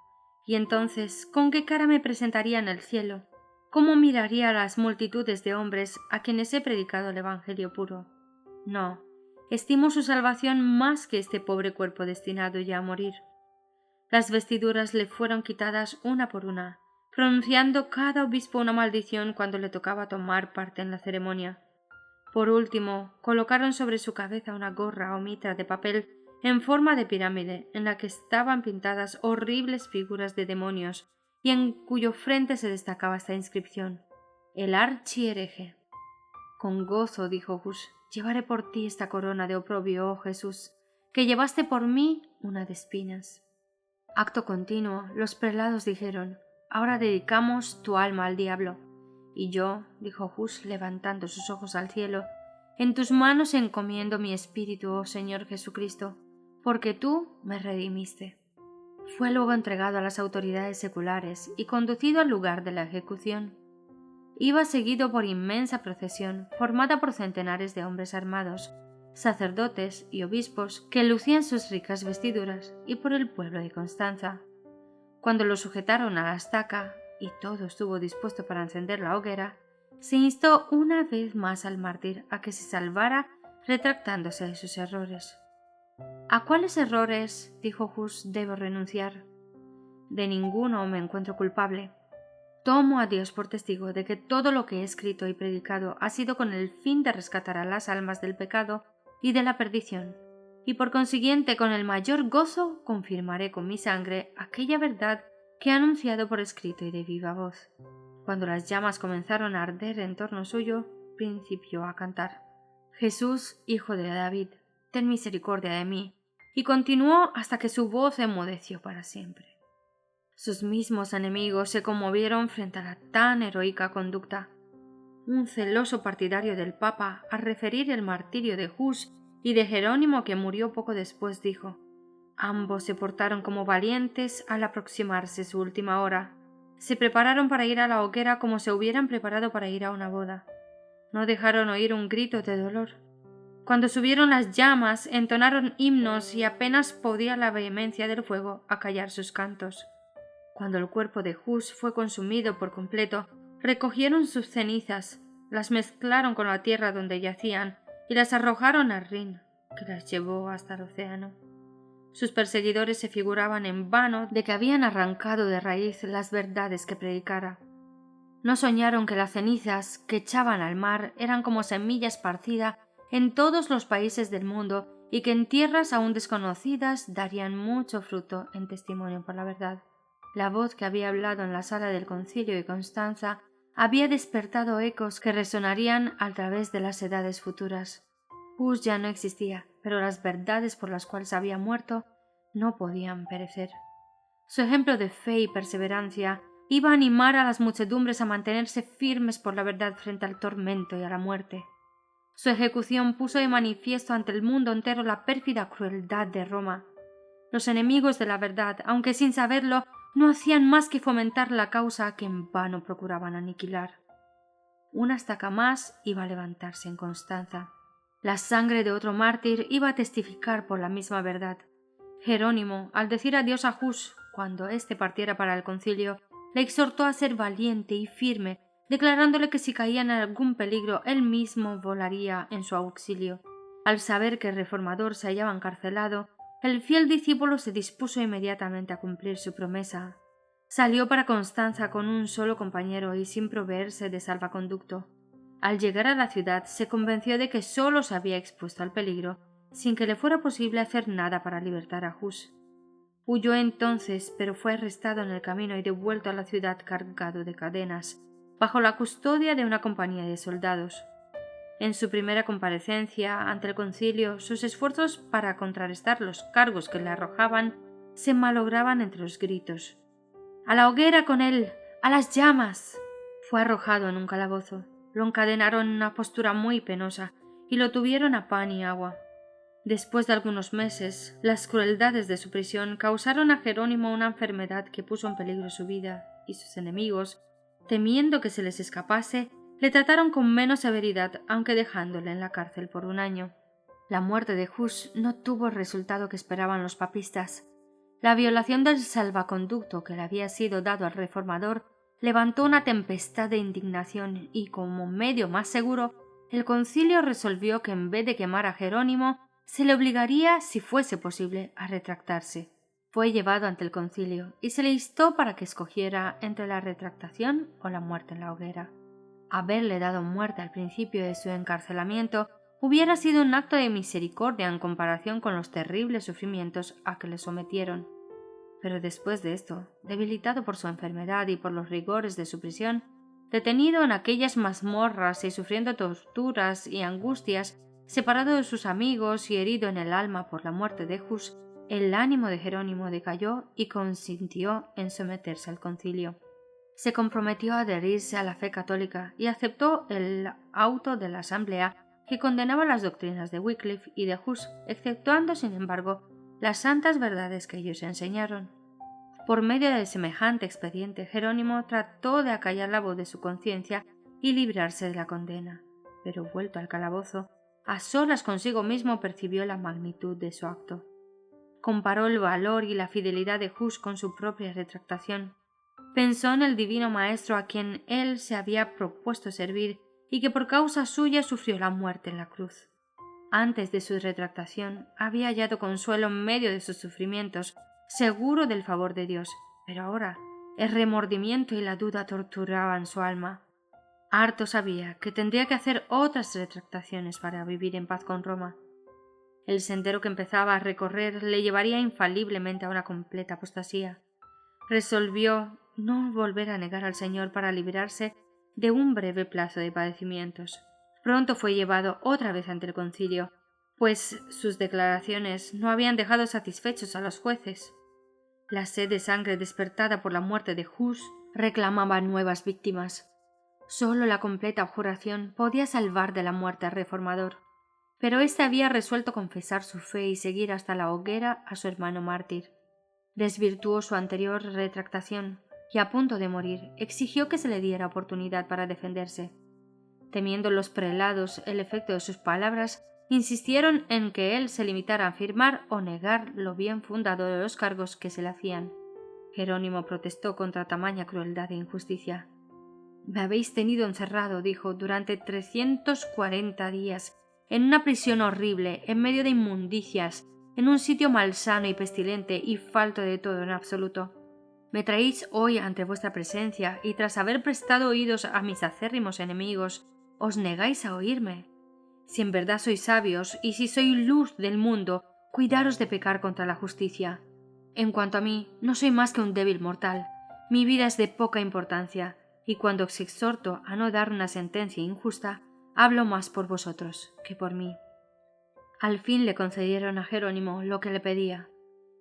«¿Y entonces con qué cara me presentaría en el cielo? ¿Cómo miraría a las multitudes de hombres a quienes he predicado el Evangelio puro? No, estimo su salvación más que este pobre cuerpo destinado ya a morir». Las vestiduras le fueron quitadas una por una, pronunciando cada obispo una maldición cuando le tocaba tomar parte en la ceremonia. Por último, colocaron sobre su cabeza una gorra o mitra de papel en forma de pirámide, en la que estaban pintadas horribles figuras de demonios y en cuyo frente se destacaba esta inscripción: «El archihereje». «Con gozo», dijo Hus, «llevaré por ti esta corona de oprobio, oh Jesús, que llevaste por mí una de espinas». Acto continuo, los prelados dijeron: «Ahora dedicamos tu alma al diablo». «Y yo», dijo Hus levantando sus ojos al cielo, «en tus manos encomiendo mi espíritu, oh Señor Jesucristo, porque tú me redimiste». Fue luego entregado a las autoridades seculares y conducido al lugar de la ejecución. Iba seguido por inmensa procesión formada por centenares de hombres armados, sacerdotes y obispos que lucían sus ricas vestiduras, y por el pueblo de Constanza. Cuando lo sujetaron a la estaca y todo estuvo dispuesto para encender la hoguera, se instó una vez más al mártir a que se salvara retractándose de sus errores. «¿A cuáles errores, dijo Hus, debo renunciar? De ninguno me encuentro culpable. Tomo a Dios por testigo de que todo lo que he escrito y predicado ha sido con el fin de rescatar a las almas del pecado y de la perdición, y por consiguiente con el mayor gozo confirmaré con mi sangre aquella verdad que he anunciado por escrito y de viva voz». Cuando las llamas comenzaron a arder en torno suyo, principió a cantar: «Jesús, hijo de David, ten misericordia de mí», y continuó hasta que su voz enmudeció para siempre. Sus mismos enemigos se conmovieron frente a la tan heroica conducta. Un celoso partidario del Papa, al referir el martirio de Hus y de Jerónimo, que murió poco después, dijo: «Ambos se portaron como valientes al aproximarse su última hora. Se prepararon para ir a la hoguera como se hubieran preparado para ir a una boda. No dejaron oír un grito de dolor. Cuando subieron las llamas, entonaron himnos y apenas podía la vehemencia del fuego acallar sus cantos. Cuando el cuerpo de Hus fue consumido por completo, recogieron sus cenizas, las mezclaron con la tierra donde yacían y las arrojaron al Rin, que las llevó hasta el océano. Sus perseguidores se figuraban en vano de que habían arrancado de raíz las verdades que predicara. No soñaron que las cenizas que echaban al mar eran como semilla esparcida en todos los países del mundo y que en tierras aún desconocidas darían mucho fruto en testimonio por la verdad. La voz que había hablado en la sala del concilio de Constanza había despertado ecos que resonarían a través de las edades futuras. Hus ya no existía, pero las verdades por las cuales había muerto no podían perecer. Su ejemplo de fe y perseverancia iba a animar a las muchedumbres a mantenerse firmes por la verdad frente al tormento y a la muerte. Su ejecución puso de manifiesto ante el mundo entero la pérfida crueldad de Roma. Los enemigos de la verdad, aunque sin saberlo, no hacían más que fomentar la causa que en vano procuraban aniquilar. Una estaca más iba a levantarse en Constanza. La sangre de otro mártir iba a testificar por la misma verdad. Jerónimo, al decir adiós a Hus, cuando éste partiera para el concilio, le exhortó a ser valiente y firme, declarándole que si caía en algún peligro él mismo volaría en su auxilio. Al saber que el reformador se hallaba encarcelado, el fiel discípulo se dispuso inmediatamente a cumplir su promesa. Salió para Constanza con un solo compañero y sin proveerse de salvaconducto. Al llegar a la ciudad se convenció de que solo se había expuesto al peligro, sin que le fuera posible hacer nada para libertar a Hus. Huyó entonces, pero fue arrestado en el camino y devuelto a la ciudad cargado de cadenas, bajo la custodia de una compañía de soldados. En su primera comparecencia ante el concilio, sus esfuerzos para contrarrestar los cargos que le arrojaban se malograban entre los gritos. ¡A la hoguera con él! ¡A las llamas! Fue arrojado en un calabozo. Lo encadenaron en una postura muy penosa y lo tuvieron a pan y agua. Después de algunos meses, las crueldades de su prisión causaron a Jerónimo una enfermedad que puso en peligro su vida, y sus enemigos, temiendo que se les escapase, le trataron con menos severidad, aunque dejándole en la cárcel por un año. La muerte de Hus no tuvo el resultado que esperaban los papistas. La violación del salvaconducto que le había sido dado al reformador levantó una tempestad de indignación y, como medio más seguro, el concilio resolvió que en vez de quemar a Jerónimo, se le obligaría, si fuese posible, a retractarse. Fue llevado ante el concilio y se le instó para que escogiera entre la retractación o la muerte en la hoguera. Haberle dado muerte al principio de su encarcelamiento hubiera sido un acto de misericordia en comparación con los terribles sufrimientos a que le sometieron. Pero después de esto, debilitado por su enfermedad y por los rigores de su prisión, detenido en aquellas mazmorras y sufriendo torturas y angustias, separado de sus amigos y herido en el alma por la muerte de Hus, el ánimo de Jerónimo decayó y consintió en someterse al concilio. Se comprometió a adherirse a la fe católica y aceptó el auto de la asamblea que condenaba las doctrinas de Wycliffe y de Hus, exceptuando, sin embargo, las santas verdades que ellos enseñaron. Por medio de semejante expediente, Jerónimo trató de acallar la voz de su conciencia y librarse de la condena, pero vuelto al calabozo, a solas consigo mismo percibió la magnitud de su acto. Comparó el valor y la fidelidad de Hus con su propia retractación. Pensó en el divino maestro a quien él se había propuesto servir y que por causa suya sufrió la muerte en la cruz. Antes de su retractación había hallado consuelo en medio de sus sufrimientos, seguro del favor de Dios, pero ahora el remordimiento y la duda torturaban su alma. Harto sabía que tendría que hacer otras retractaciones para vivir en paz con Roma. El sendero que empezaba a recorrer le llevaría infaliblemente a una completa apostasía. Resolvió no volver a negar al Señor para librarse de un breve plazo de padecimientos. Pronto fue llevado otra vez ante el concilio, pues sus declaraciones no habían dejado satisfechos a los jueces. La sed de sangre despertada por la muerte de Hus reclamaba nuevas víctimas. Solo la completa abjuración podía salvar de la muerte al reformador, pero éste había resuelto confesar su fe y seguir hasta la hoguera a su hermano mártir. Desvirtuó su anterior retractación y, a punto de morir, exigió que se le diera oportunidad para defenderse. Temiendo los prelados el efecto de sus palabras, insistieron en que él se limitara a afirmar o negar lo bien fundado de los cargos que se le hacían. Jerónimo protestó contra tamaña crueldad e injusticia. «Me habéis tenido encerrado», dijo, «durante 340 días en una prisión horrible, en medio de inmundicias, en un sitio malsano y pestilente y falto de todo en absoluto. Me traéis hoy ante vuestra presencia y tras haber prestado oídos a mis acérrimos enemigos, os negáis a oírme. Si en verdad sois sabios y si sois luz del mundo, cuidaros de pecar contra la justicia. En cuanto a mí, no soy más que un débil mortal. Mi vida es de poca importancia, y cuando os exhorto a no dar una sentencia injusta, hablo más por vosotros que por mí. Al fin le concedieron a Jerónimo lo que le pedía.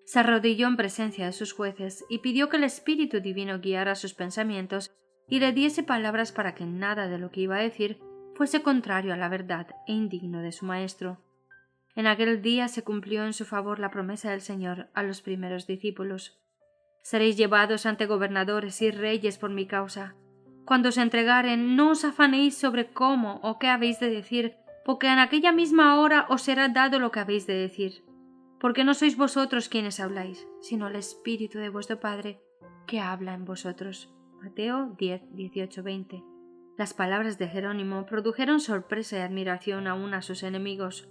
Se arrodilló en presencia de sus jueces y pidió que el Espíritu Divino guiara sus pensamientos y le diese palabras para que nada de lo que iba a decir fuese contrario a la verdad e indigno de su maestro. En aquel día se cumplió en su favor la promesa del Señor a los primeros discípulos. Seréis llevados ante gobernadores y reyes por mi causa. Cuando os entregaren, no os afanéis sobre cómo o qué habéis de decir, porque en aquella misma hora os será dado lo que habéis de decir. Porque no sois vosotros quienes habláis, sino el Espíritu de vuestro Padre, que habla en vosotros. Mateo 10, 18, 20. Las palabras de Jerónimo produjeron sorpresa y admiración aún a sus enemigos.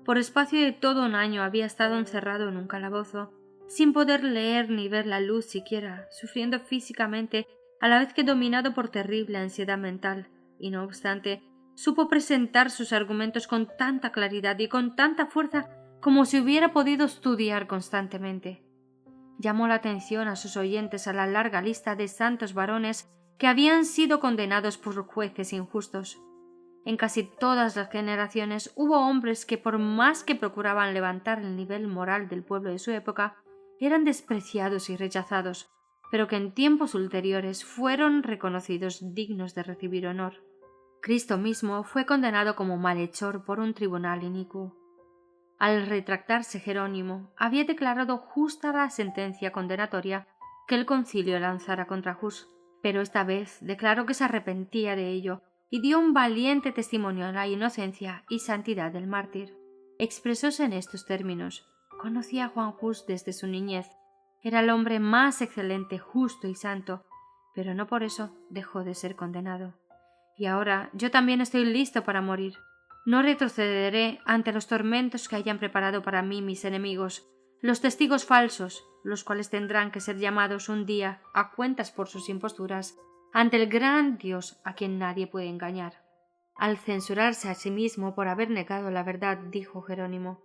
Por espacio de todo un año había estado encerrado en un calabozo, sin poder leer ni ver la luz siquiera, sufriendo físicamente a la vez que dominado por terrible ansiedad mental, y no obstante, supo presentar sus argumentos con tanta claridad y con tanta fuerza como si hubiera podido estudiar constantemente. Llamó la atención a sus oyentes a la larga lista de santos varones que habían sido condenados por jueces injustos. En casi todas las generaciones hubo hombres que, por más que procuraban levantar el nivel moral del pueblo de su época, eran despreciados y rechazados, pero que en tiempos ulteriores fueron reconocidos dignos de recibir honor. Cristo mismo fue condenado como malhechor por un tribunal inicuo. Al retractarse Jerónimo, había declarado justa la sentencia condenatoria que el concilio lanzara contra Hus, pero esta vez declaró que se arrepentía de ello y dio un valiente testimonio a la inocencia y santidad del mártir. Expresóse en estos términos: conocía a Juan Hus desde su niñez, era el hombre más excelente, justo y santo, pero no por eso dejó de ser condenado. Y ahora yo también estoy listo para morir. No retrocederé ante los tormentos que hayan preparado para mí mis enemigos, los testigos falsos, los cuales tendrán que ser llamados un día a cuentas por sus imposturas ante el gran Dios a quien nadie puede engañar. Al censurarse a sí mismo por haber negado la verdad, dijo Jerónimo: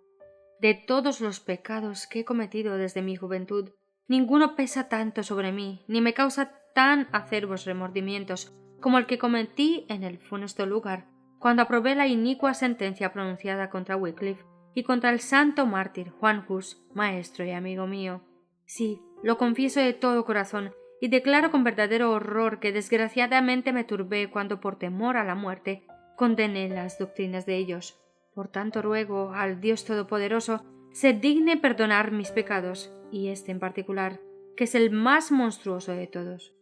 de todos los pecados que he cometido desde mi juventud, ninguno pesa tanto sobre mí, ni me causa tan acerbos remordimientos como el que cometí en el funesto lugar, cuando aprobé la inicua sentencia pronunciada contra Wycliffe y contra el santo mártir Juan Hus, maestro y amigo mío. Sí, lo confieso de todo corazón, y declaro con verdadero horror que desgraciadamente me turbé cuando, por temor a la muerte, condené las doctrinas de ellos. Por tanto ruego al Dios Todopoderoso se digne perdonar mis pecados, y este en particular, que es el más monstruoso de todos.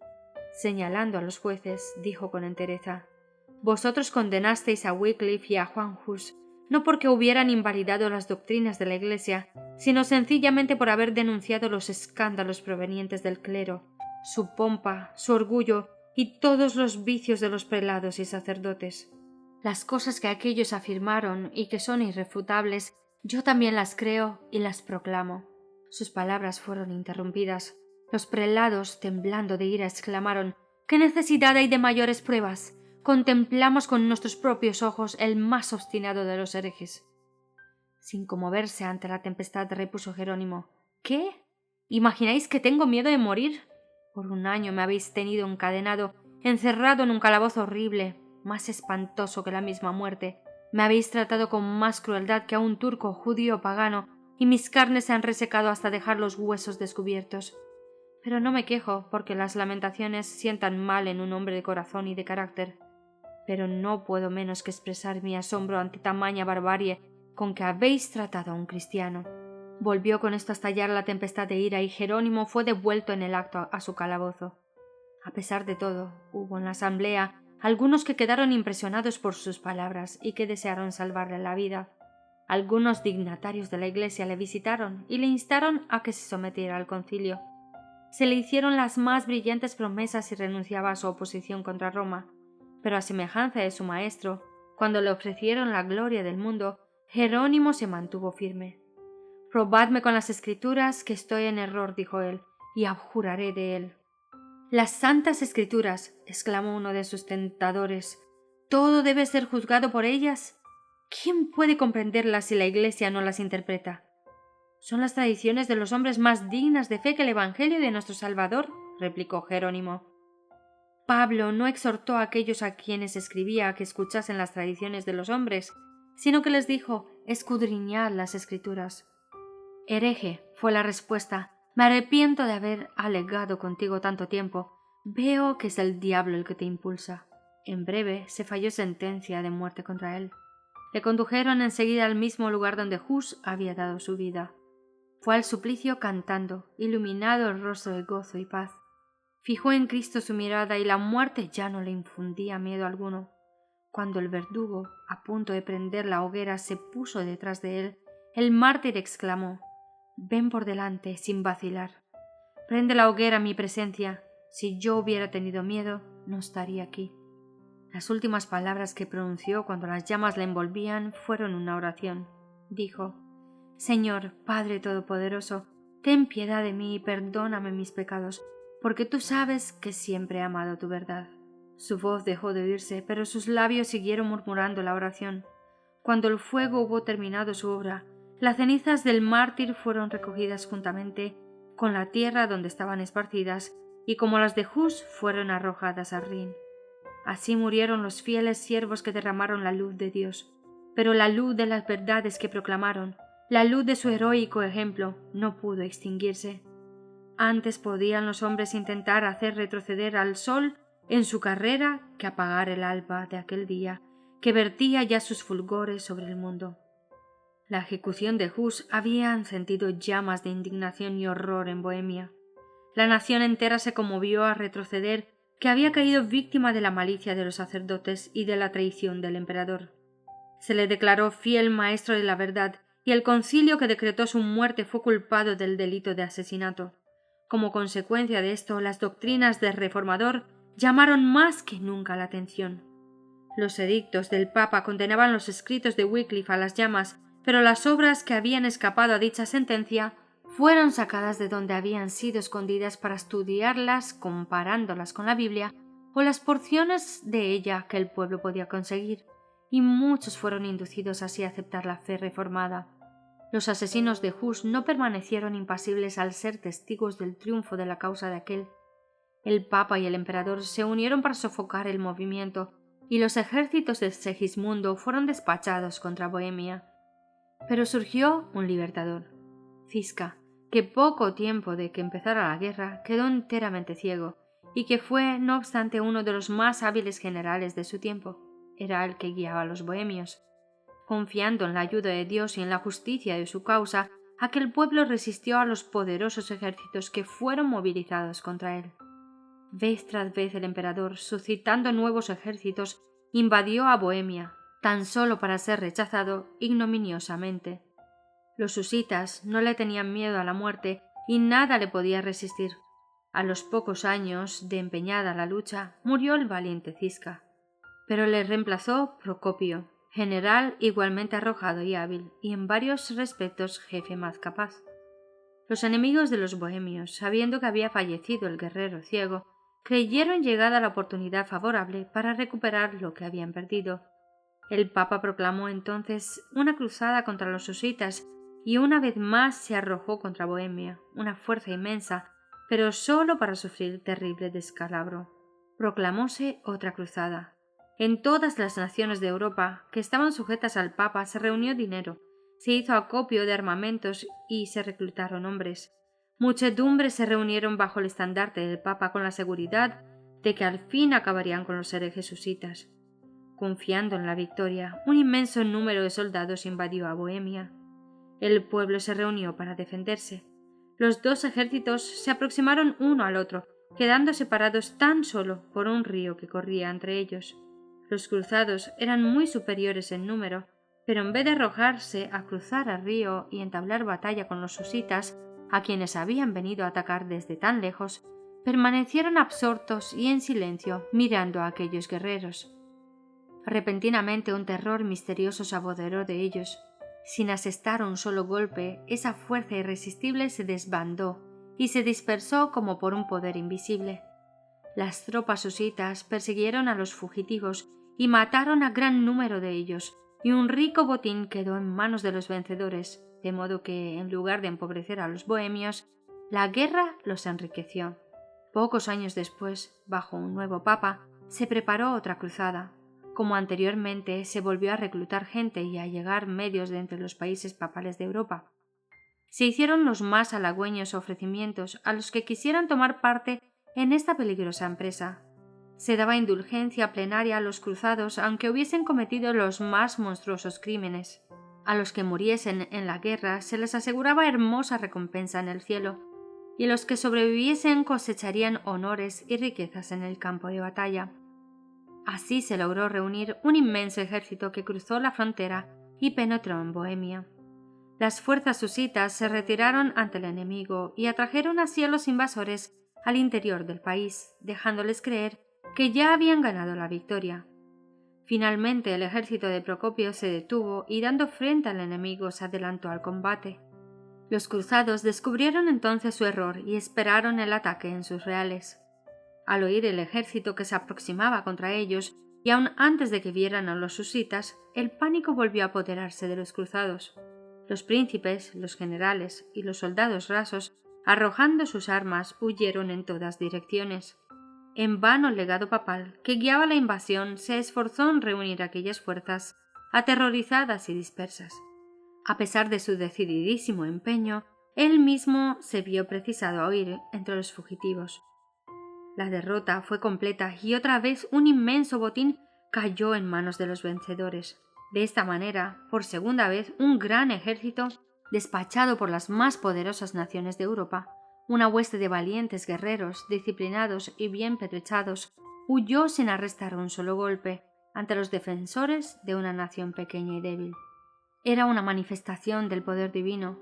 Señalando a los jueces, dijo con entereza: vosotros condenasteis a Wycliffe y a Juan Hus, no porque hubieran invalidado las doctrinas de la Iglesia, sino sencillamente por haber denunciado los escándalos provenientes del clero, su pompa, su orgullo y todos los vicios de los prelados y sacerdotes. Las cosas que aquellos afirmaron y que son irrefutables, yo también las creo y las proclamo. Sus palabras fueron interrumpidas. Los prelados, temblando de ira, exclamaron: ¿qué necesidad hay de mayores pruebas? Contemplamos con nuestros propios ojos el más obstinado de los herejes. Sin conmoverse ante la tempestad, repuso Jerónimo: ¿qué? ¿Imagináis que tengo miedo de morir? Por un año me habéis tenido encadenado, encerrado en un calabozo horrible, más espantoso que la misma muerte. Me habéis tratado con más crueldad que a un turco, judío o pagano, y mis carnes se han resecado hasta dejar los huesos descubiertos. Pero no me quejo, porque las lamentaciones sientan mal en un hombre de corazón y de carácter. Pero no puedo menos que expresar mi asombro ante tamaña barbarie con que habéis tratado a un cristiano. Volvió con esto a estallar la tempestad de ira y Jerónimo fue devuelto en el acto a su calabozo. A pesar de todo, hubo en la asamblea algunos que quedaron impresionados por sus palabras y que desearon salvarle la vida. Algunos dignatarios de la Iglesia le visitaron y le instaron a que se sometiera al concilio. Se le hicieron las más brillantes promesas y renunciaba a su oposición contra Roma, pero a semejanza de su maestro, Cuando le ofrecieron la gloria del mundo, Jerónimo se mantuvo firme. «Probadme con las Escrituras, que estoy en error», dijo él, «y abjuraré de él». «Las santas Escrituras», exclamó uno de sus tentadores, «¿todo debe ser juzgado por ellas? ¿Quién puede comprenderlas si la Iglesia no las interpreta?» «Son las tradiciones de los hombres más dignas de fe que el Evangelio de nuestro Salvador», replicó Jerónimo. Pablo no exhortó a aquellos a quienes escribía a que escuchasen las tradiciones de los hombres, sino que les dijo: «Escudriñad las Escrituras». «Hereje», fue la respuesta, «me arrepiento de haber alegado contigo tanto tiempo. Veo que es el diablo el que te impulsa». En breve se falló sentencia de muerte contra él. Le condujeron enseguida al mismo lugar donde Hus había dado su vida. Fue al suplicio cantando, iluminado el rostro de gozo y paz. Fijó en Cristo su mirada y la muerte ya no le infundía miedo alguno. Cuando el verdugo, a punto de prender la hoguera, se puso detrás de él, el mártir exclamó: «Ven por delante, sin vacilar. Prende la hoguera en mi presencia. Si yo hubiera tenido miedo, no estaría aquí». Las últimas palabras que pronunció cuando las llamas le envolvían fueron una oración. Dijo: «Señor, Padre Todopoderoso, ten piedad de mí y perdóname mis pecados, porque tú sabes que siempre he amado tu verdad». Su voz dejó de oírse, pero sus labios siguieron murmurando la oración. Cuando el fuego hubo terminado su obra, las cenizas del mártir fueron recogidas juntamente con la tierra donde estaban esparcidas, y como las de Hus fueron arrojadas al Rin. Así murieron los fieles siervos que derramaron la luz de Dios. Pero la luz de las verdades que proclamaron, la luz de su heroico ejemplo, no pudo extinguirse. Antes podían los hombres intentar hacer retroceder al sol en su carrera que apagar el alba de aquel día, que vertía ya sus fulgores sobre el mundo. La ejecución de Hus había encendido llamas de indignación y horror en Bohemia. La nación entera se conmovió a retroceder, que había caído víctima de la malicia de los sacerdotes y de la traición del emperador. Se le declaró fiel maestro de la verdad, y el concilio que decretó su muerte fue culpado del delito de asesinato. Como consecuencia de esto, las doctrinas del reformador llamaron más que nunca la atención. Los edictos del Papa condenaban los escritos de Wycliffe a las llamas, pero las obras que habían escapado a dicha sentencia fueron sacadas de donde habían sido escondidas para estudiarlas comparándolas con la Biblia o las porciones de ella que el pueblo podía conseguir, y muchos fueron inducidos así a aceptar la fe reformada. Los asesinos de Hus no permanecieron impasibles al ser testigos del triunfo de la causa de aquel. El Papa y el emperador se unieron para sofocar el movimiento, y los ejércitos de Segismundo fueron despachados contra Bohemia. Pero surgió un libertador, Ziska, que poco tiempo de que empezara la guerra quedó enteramente ciego, y que fue, no obstante, uno de los más hábiles generales de su tiempo. Era el que guiaba a los bohemios. Confiando en la ayuda de Dios y en la justicia de su causa, aquel pueblo resistió a los poderosos ejércitos que fueron movilizados contra él. Vez tras vez el emperador, suscitando nuevos ejércitos, invadió a Bohemia, tan solo para ser rechazado ignominiosamente. Los husitas no le tenían miedo a la muerte y nada le podía resistir. A los pocos años de empeñada la lucha, murió el valiente Ziska. Pero le reemplazó Procopio, general igualmente arrojado y hábil, y en varios respectos jefe más capaz. Los enemigos de los bohemios, sabiendo que había fallecido el guerrero ciego, creyeron llegada la oportunidad favorable para recuperar lo que habían perdido. El Papa proclamó entonces una cruzada contra los husitas y una vez más se arrojó contra Bohemia, una fuerza inmensa, pero sólo para sufrir terrible descalabro. Proclamóse otra cruzada. En todas las naciones de Europa que estaban sujetas al Papa se reunió dinero, se hizo acopio de armamentos y se reclutaron hombres. Muchedumbres se reunieron bajo el estandarte del Papa con la seguridad de que al fin acabarían con los herejes husitas. Confiando en la victoria, un inmenso número de soldados invadió a Bohemia. El pueblo se reunió para defenderse. Los dos ejércitos se aproximaron uno al otro, quedando separados tan solo por un río que corría entre ellos. Los cruzados eran muy superiores en número, pero en vez de arrojarse a cruzar el río y entablar batalla con los husitas, a quienes habían venido a atacar desde tan lejos, permanecieron absortos y en silencio mirando a aquellos guerreros. Repentinamente un terror misterioso se apoderó de ellos. Sin asestar un solo golpe, esa fuerza irresistible se desbandó y se dispersó como por un poder invisible. Las tropas husitas persiguieron a los fugitivos y mataron a gran número de ellos, y un rico botín quedó en manos de los vencedores, de modo que, en lugar de empobrecer a los bohemios, la guerra los enriqueció. Pocos años después, bajo un nuevo papa, se preparó otra cruzada. Como anteriormente, se volvió a reclutar gente y a llegar medios de entre los países papales de Europa. Se hicieron los más halagüeños ofrecimientos a los que quisieran tomar parte en esta peligrosa empresa. Se daba indulgencia plenaria a los cruzados aunque hubiesen cometido los más monstruosos crímenes. A los que muriesen en la guerra se les aseguraba hermosa recompensa en el cielo, y los que sobreviviesen cosecharían honores y riquezas en el campo de batalla. Así se logró reunir un inmenso ejército que cruzó la frontera y penetró en Bohemia. Las fuerzas husitas se retiraron ante el enemigo y atrajeron así a los invasores al interior del país, dejándoles creer que ya habían ganado la victoria. Finalmente el ejército de Procopio se detuvo y dando frente al enemigo se adelantó al combate. Los cruzados descubrieron entonces su error y esperaron el ataque en sus reales. Al oír el ejército que se aproximaba contra ellos, y aun antes de que vieran a los husitas, el pánico volvió a apoderarse de los cruzados. Los príncipes, los generales y los soldados rasos, arrojando sus armas, huyeron en todas direcciones. En vano el legado papal, que guiaba la invasión, se esforzó en reunir aquellas fuerzas, aterrorizadas y dispersas. A pesar de su decididísimo empeño, él mismo se vio precisado a huir entre los fugitivos. La derrota fue completa y otra vez un inmenso botín cayó en manos de los vencedores. De esta manera, por segunda vez, un gran ejército, despachado por las más poderosas naciones de Europa, una hueste de valientes guerreros, disciplinados y bien pertrechados, huyó sin arrestar un solo golpe ante los defensores de una nación pequeña y débil. Era una manifestación del poder divino.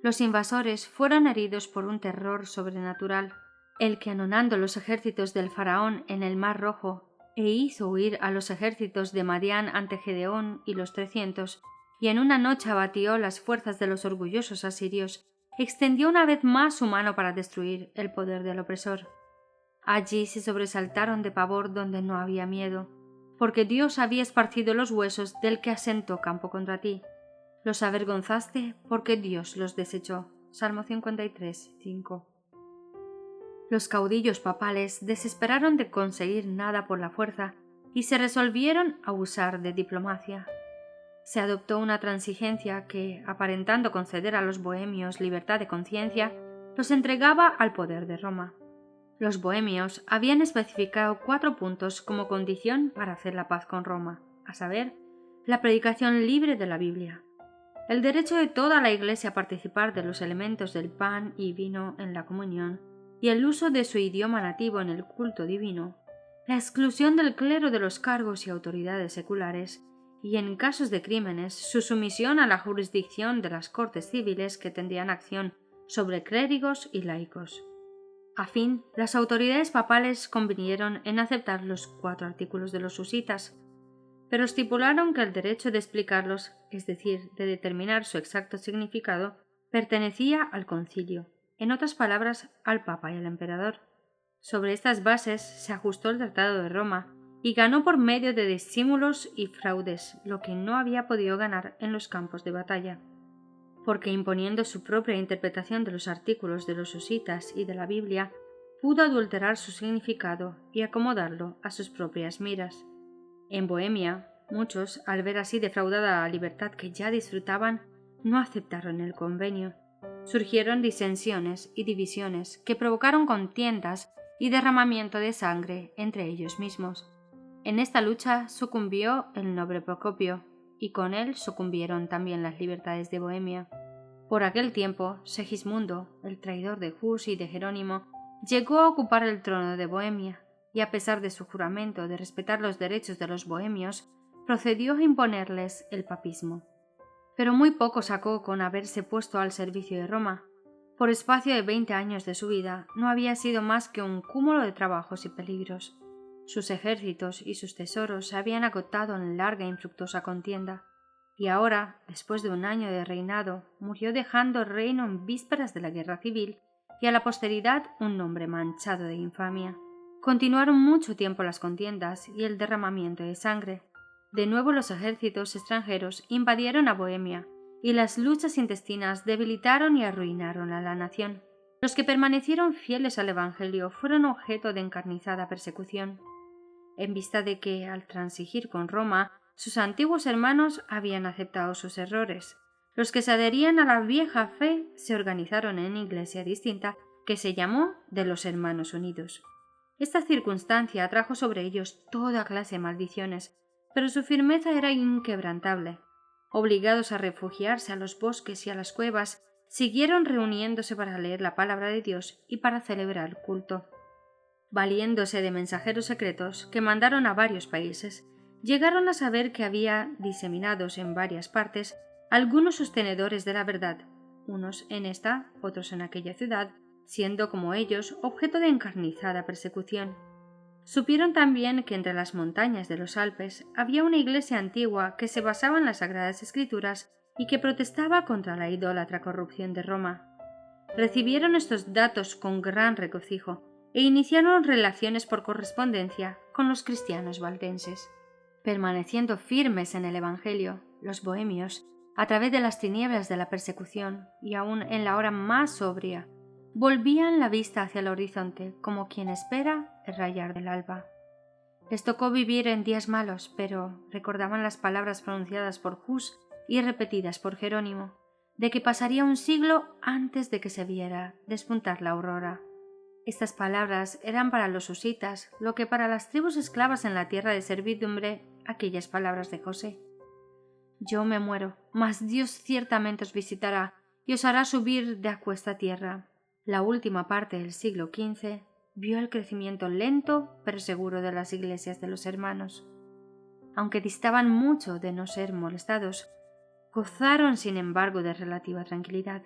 Los invasores fueron heridos por un terror sobrenatural, el que anonando los ejércitos del faraón en el Mar Rojo e hizo huir a los ejércitos de Madián ante Gedeón y los 300, y en una noche abatió las fuerzas de los orgullosos asirios, extendió una vez más su mano para destruir el poder del opresor. Allí se sobresaltaron de pavor donde no había miedo, porque Dios había esparcido los huesos del que asentó campo contra ti. Los avergonzaste porque Dios los desechó. Salmo 53, 5. Los caudillos papales desesperaron de conseguir nada por la fuerza y se resolvieron a usar de diplomacia. Se adoptó una transigencia que, aparentando conceder a los bohemios libertad de conciencia, los entregaba al poder de Roma. Los bohemios habían especificado 4 puntos como condición para hacer la paz con Roma, a saber, la predicación libre de la Biblia, el derecho de toda la Iglesia a participar de los elementos del pan y vino en la comunión, y el uso de su idioma nativo en el culto divino, la exclusión del clero de los cargos y autoridades seculares, y en casos de crímenes, su sumisión a la jurisdicción de las cortes civiles que tendrían acción sobre clérigos y laicos. A fin, las autoridades papales convinieron en aceptar los 4 artículos de los husitas, pero estipularon que el derecho de explicarlos, es decir, de determinar su exacto significado, pertenecía al concilio, en otras palabras, al Papa y al Emperador. Sobre estas bases se ajustó el Tratado de Roma y ganó por medio de disímulos y fraudes lo que no había podido ganar en los campos de batalla, porque imponiendo su propia interpretación de los artículos de los husitas y de la Biblia, pudo adulterar su significado y acomodarlo a sus propias miras. En Bohemia, muchos, al ver así defraudada la libertad que ya disfrutaban, no aceptaron el convenio. Surgieron disensiones y divisiones que provocaron contiendas y derramamiento de sangre entre ellos mismos. En esta lucha sucumbió el noble Procopio, y con él sucumbieron también las libertades de Bohemia. Por aquel tiempo, Segismundo, el traidor de Hus y de Jerónimo, llegó a ocupar el trono de Bohemia, y a pesar de su juramento de respetar los derechos de los bohemios, procedió a imponerles el papismo. Pero muy poco sacó con haberse puesto al servicio de Roma. Por espacio de 20 años de su vida no había sido más que un cúmulo de trabajos y peligros. Sus ejércitos y sus tesoros se habían agotado en larga e infructuosa contienda, y ahora, después de un año de reinado, murió dejando el reino en vísperas de la guerra civil y a la posteridad un nombre manchado de infamia. Continuaron mucho tiempo las contiendas y el derramamiento de sangre. De nuevo los ejércitos extranjeros invadieron a Bohemia, y las luchas intestinas debilitaron y arruinaron a la nación. Los que permanecieron fieles al Evangelio fueron objeto de encarnizada persecución, en vista de que, al transigir con Roma, sus antiguos hermanos habían aceptado sus errores. Los que se adherían a la vieja fe se organizaron en iglesia distinta que se llamó de los Hermanos Unidos. Esta circunstancia atrajo sobre ellos toda clase de maldiciones, pero su firmeza era inquebrantable. Obligados a refugiarse a los bosques y a las cuevas, siguieron reuniéndose para leer la palabra de Dios y para celebrar el culto. Valiéndose de mensajeros secretos que mandaron a varios países, llegaron a saber que había diseminados en varias partes algunos sostenedores de la verdad, unos en esta, otros en aquella ciudad, siendo como ellos objeto de encarnizada persecución. Supieron también que entre las montañas de los Alpes había una iglesia antigua que se basaba en las Sagradas Escrituras y que protestaba contra la idólatra corrupción de Roma. Recibieron estos datos con gran regocijo e iniciaron relaciones por correspondencia con los cristianos valdenses. Permaneciendo firmes en el Evangelio, los bohemios, a través de las tinieblas de la persecución y aún en la hora más sobria, volvían la vista hacia el horizonte como quien espera el rayar del alba. Les tocó vivir en días malos, pero recordaban las palabras pronunciadas por Hus y repetidas por Jerónimo, de que pasaría un siglo antes de que se viera despuntar la aurora. Estas palabras eran para los husitas lo que para las tribus esclavas en la tierra de servidumbre aquellas palabras de José. Yo me muero, mas Dios ciertamente os visitará y os hará subir de aquesta tierra. La última parte del siglo XV vio el crecimiento lento pero seguro de las iglesias de los hermanos. Aunque distaban mucho de no ser molestados, gozaron sin embargo de relativa tranquilidad.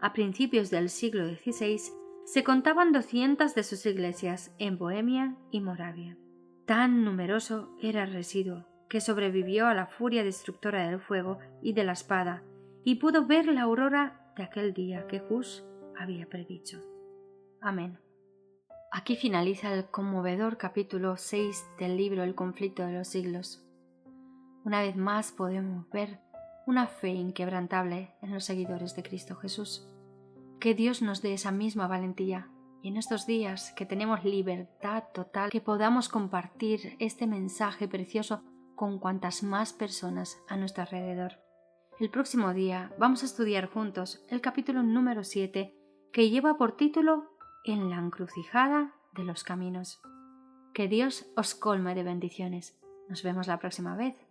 A principios del siglo XVI se contaban 200 de sus iglesias en Bohemia y Moravia. Tan numeroso era el residuo que sobrevivió a la furia destructora del fuego y de la espada y pudo ver la aurora de aquel día que Hus había predicho. Amén. Aquí finaliza el conmovedor capítulo 6 del libro El conflicto de los siglos. Una vez más podemos ver una fe inquebrantable en los seguidores de Cristo Jesús. Que Dios nos dé esa misma valentía y en estos días que tenemos libertad total, que podamos compartir este mensaje precioso con cuantas más personas a nuestro alrededor. El próximo día vamos a estudiar juntos el capítulo número 7 que lleva por título En la encrucijada de los caminos. Que Dios os colme de bendiciones. Nos vemos la próxima vez.